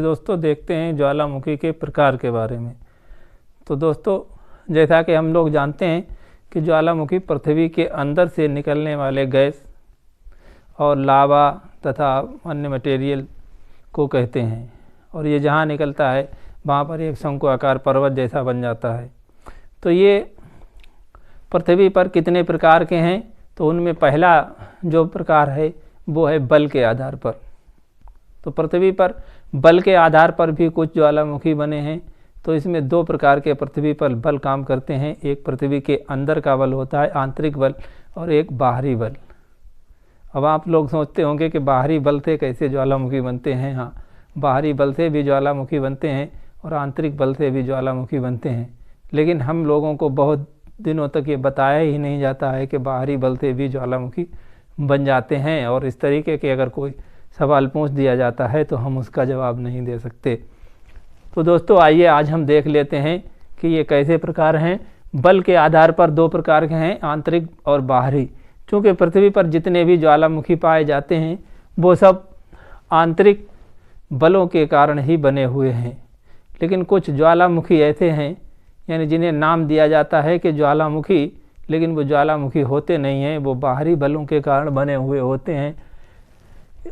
दोस्तों देखते हैं ज्वालामुखी के प्रकार के बारे में। तो दोस्तों जैसा कि हम लोग जानते हैं कि ज्वालामुखी पृथ्वी के अंदर से निकलने वाले गैस और लावा तथा अन्य मटेरियल को कहते हैं, और ये जहाँ निकलता है वहाँ पर एक शंकु आकार पर्वत जैसा बन जाता है। तो ये पृथ्वी पर कितने प्रकार के हैं, तो उनमें पहला जो प्रकार है वो है बल के आधार पर। तो पृथ्वी पर बल के आधार पर भी कुछ ज्वालामुखी बने हैं। तो इसमें दो प्रकार के पृथ्वी पर बल काम करते हैं। एक पृथ्वी के अंदर का बल होता है आंतरिक बल, और एक बाहरी बल। अब आप लोग सोचते होंगे कि बाहरी बल से कैसे ज्वालामुखी बनते हैं। हाँ, बाहरी बल से भी ज्वालामुखी बनते हैं और आंतरिक बल से भी ज्वालामुखी बनते हैं, लेकिन हम लोगों को बहुत दिनों तक ये बताया ही नहीं जाता है कि बाहरी बल से भी ज्वालामुखी बन जाते हैं। और इस तरीके के अगर कोई सवाल पूछ दिया जाता है तो हम उसका जवाब नहीं दे सकते। तो दोस्तों आइए आज हम देख लेते हैं कि ये कैसे प्रकार हैं। बल के आधार पर दो प्रकार के हैं, आंतरिक और बाहरी। क्योंकि पृथ्वी पर जितने भी ज्वालामुखी पाए जाते हैं वो सब आंतरिक बलों के कारण ही बने हुए हैं, लेकिन कुछ ज्वालामुखी ऐसे हैं यानी जिन्हें नाम दिया जाता है कि ज्वालामुखी, लेकिन वो ज्वालामुखी होते नहीं हैं, वो बाहरी बलों के कारण बने हुए होते हैं।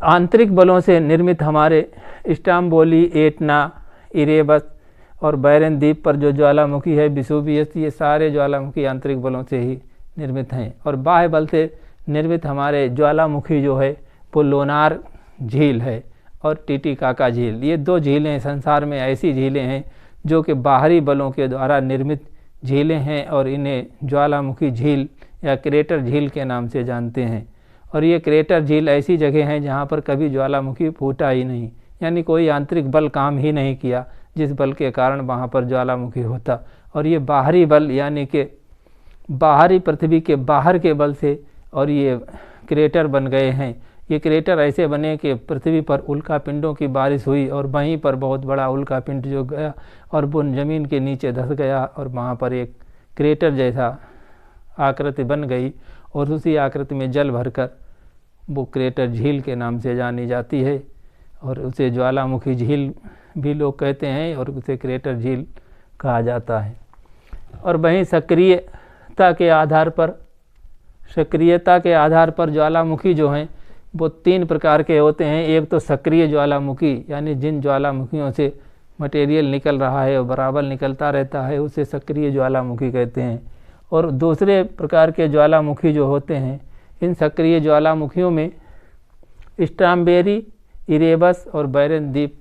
आंतरिक बलों से निर्मित हमारे स्ट्रोम्बोली, एटना, इरेबस और बैरन द्वीप पर जो ज्वालामुखी है वेसुवियस, ये सारे ज्वालामुखी आंतरिक बलों से ही निर्मित हैं। और बाह्य बल से निर्मित हमारे ज्वालामुखी जो है वो लोनार झील है और टिटिकाका झील। ये दो झीलें संसार में ऐसी झीलें हैं जो कि बाहरी बलों के द्वारा निर्मित झीलें हैं, और इन्हें ज्वालामुखी झील या क्रेटर झील के नाम से जानते हैं। और ये क्रेटर झील ऐसी जगह हैं जहाँ पर कभी ज्वालामुखी फूटा ही नहीं, यानी कोई आंतरिक बल काम ही नहीं किया जिस बल के कारण वहाँ पर ज्वालामुखी होता। और ये बाहरी बल यानी कि बाहरी पृथ्वी के बाहर के बल से और ये क्रेटर बन गए हैं। ये क्रेटर ऐसे बने कि पृथ्वी पर उल्कापिंडों की बारिश हुई और वहीं पर बहुत बड़ा उल्कापिंड जो गया और वो ज़मीन के नीचे धंस गया, और वहाँ पर एक क्रेटर जैसा आकृति बन गई, और उसी आकृति में जल भरकर वो क्रेटर झील के नाम से जानी जाती है। और उसे ज्वालामुखी झील भी लोग कहते हैं और उसे क्रेटर झील कहा जाता है। और वहीं सक्रियता के आधार पर ज्वालामुखी जो हैं वो तीन प्रकार के होते हैं। एक तो सक्रिय ज्वालामुखी, यानी जिन ज्वालामुखियों से मटेरियल निकल रहा है और बराबर निकलता रहता है, उसे सक्रिय ज्वालामुखी कहते हैं। और दूसरे प्रकार के ज्वालामुखी जो होते हैं, इन सक्रिय ज्वालामुखियों में स्ट्रॉम्बेरी, इरेबस और बैरन द्वीप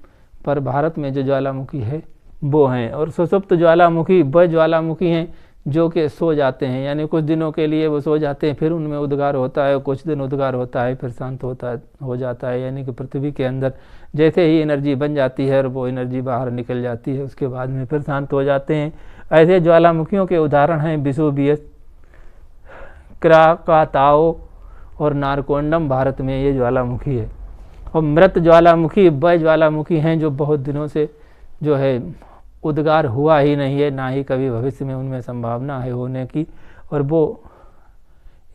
पर भारत में जो ज्वालामुखी है वो हैं। और सुषुप्त ज्वालामुखी वह ज्वालामुखी हैं जो कि सो जाते हैं, यानी कुछ दिनों के लिए वो सो जाते हैं, फिर उनमें उद्गार होता है, कुछ दिन उद्गार होता है, फिर शांत हो जाता है। यानी कि पृथ्वी के अंदर जैसे ही एनर्जी बन जाती है और वो एनर्जी बाहर निकल जाती है, उसके बाद में फिर शांत हो जाते हैं। ऐसे ज्वालामुखियों के उदाहरण हैं वेसुवियस, क्राकाताओ और नारकोंडम। भारत में ये ज्वालामुखी है। और मृत ज्वालामुखी वह ज्वालामुखी हैं जो बहुत दिनों से जो है उद्गार हुआ ही नहीं है, ना ही कभी भविष्य में उनमें संभावना है होने की, और वो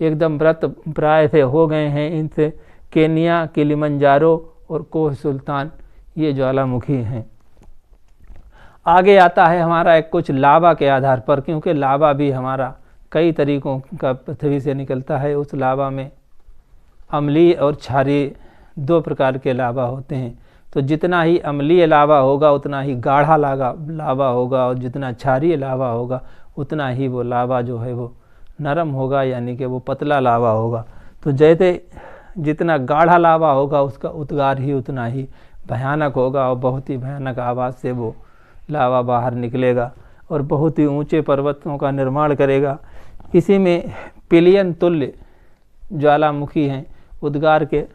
एकदम मृत प्राय से हो गए हैं। इनसे केनिया, किलिमंजारो और कोह सुल्तान ये ज्वालामुखी हैं। आगे आता है हमारा एक कुछ लावा के आधार पर, क्योंकि लावा भी हमारा कई तरीकों का पृथ्वी से निकलता है। उस लावा में अम्लीय और क्षारीय दो प्रकार के लावा होते हैं। तो जितना ही अम्लीय लावा होगा उतना ही गाढ़ा लावा होगा, और जितना क्षारीय लावा होगा उतना ही वो लावा जो है वो नरम होगा, यानी कि वो पतला लावा होगा। तो जैसे जितना गाढ़ा लावा होगा उसका उद्गार ही उतना ही भयानक होगा, और बहुत ही भयानक आवाज़ से वो लावा बाहर निकलेगा और बहुत ही ऊंचे पर्वतों का निर्माण करेगा। इसी में पिलियन तुल्य ज्वालामुखी हैं। उद्गार के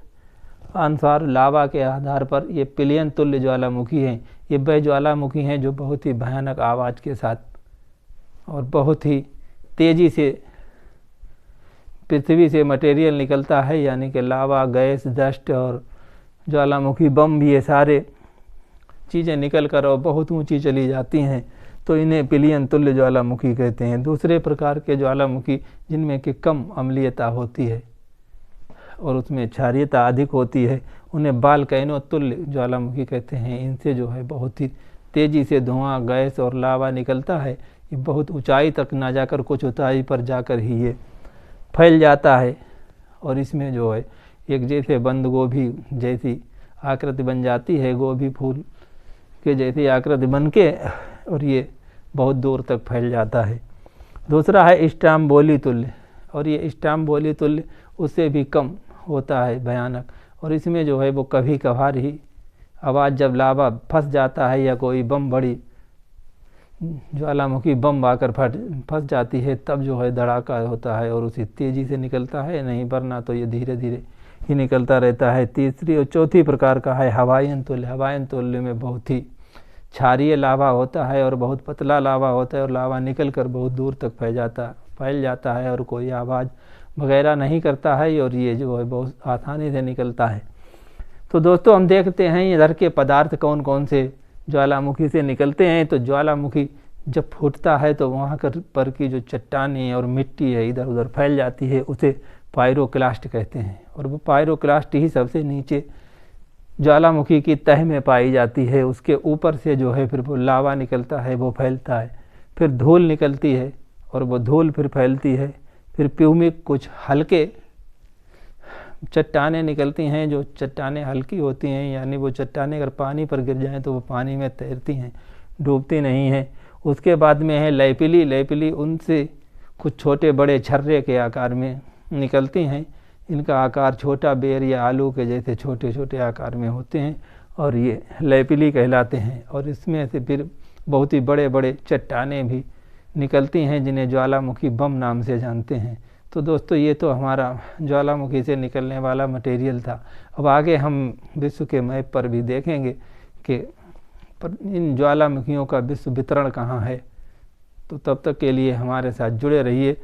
अनुसार लावा के आधार पर ये पिलियन तुल्य ज्वालामुखी हैं। ये वह ज्वालामुखी हैं जो बहुत ही भयानक आवाज़ के साथ और बहुत ही तेज़ी से पृथ्वी से मटेरियल निकलता है, यानी कि लावा, गैस, डस्ट और ज्वालामुखी बम भी, ये सारे चीज़ें निकल कर और बहुत ऊंची चली जाती हैं। तो इन्हें पिलियन तुल्य ज्वालामुखी कहते हैं। दूसरे प्रकार के ज्वालामुखी जिनमें कि कम अम्लीयता होती है और उसमें क्षारीयता अधिक होती है, उन्हें बालकैनो तुल्य ज्वालामुखी कहते हैं। इनसे जो है बहुत ही तेज़ी से धुआं, गैस और लावा निकलता है। ये बहुत ऊंचाई तक ना जाकर कुछ ऊंचाई पर जाकर ही ये फैल जाता है और इसमें जो है एक जैसे बंद गोभी जैसी आकृति बन जाती है, गोभी फूल के जैसी आकृति बन के, और ये बहुत दूर तक फैल जाता है। दूसरा है स्टाम्बोली तुल्य, और ये स्टाम्बोली तुल्य उससे भी कम होता है, भयानक, और इसमें जो है वो कभी कभार ही आवाज़ जब लावा फंस जाता है या कोई बम, बड़ी ज्वालामुखी बम आकर फंस जाती है, तब जो है धड़ाका होता है और उसी तेज़ी से निकलता है, नहीं वरना तो ये धीरे धीरे ही निकलता रहता है। तीसरी और चौथी प्रकार का है हवायन तुल्य। हवायन तुल्य में बहुत ही क्षारीय लावा होता है और बहुत पतला लावा होता है और लावा निकल कर बहुत दूर तक फैल जाता है और कोई आवाज़ वगैरह नहीं करता है और ये जो है बहुत आसानी से निकलता है। तो दोस्तों हम देखते हैं इधर के पदार्थ कौन कौन से ज्वालामुखी से निकलते हैं। तो ज्वालामुखी जब फूटता है तो वहाँ पर की जो चट्टानें और मिट्टी है इधर उधर फैल जाती है, उसे पायरोक्लास्ट कहते हैं। और वो पायरोक्लास्ट ही सबसे नीचे ज्वालामुखी की तह में पाई जाती है। उसके ऊपर से जो है फिर वो लावा निकलता है, वो फैलता है, फिर धूल निकलती है और वो धूल फिर फैलती है, फिर प्यूमिक कुछ हल्के चट्टानें निकलती हैं, जो चट्टानें हल्की होती हैं, यानी वो चट्टानें अगर पानी पर गिर जाएं तो वो पानी में तैरती हैं, डूबती नहीं हैं। उसके बाद में है लैपिली। लैपिली उनसे कुछ छोटे बड़े छर्रे के आकार में निकलती हैं। इनका आकार छोटा बेर या आलू के जैसे छोटे छोटे आकार में होते हैं और ये लैपिली कहलाते हैं। और इसमें से फिर बहुत ही बड़े बड़े चट्टानें भी निकलती हैं जिन्हें ज्वालामुखी बम नाम से जानते हैं। तो दोस्तों ये तो हमारा ज्वालामुखी से निकलने वाला मटेरियल था। अब आगे हम विश्व के मैप पर भी देखेंगे कि इन ज्वालामुखियों का विश्व वितरण कहाँ है। तो तब तक के लिए हमारे साथ जुड़े रहिए।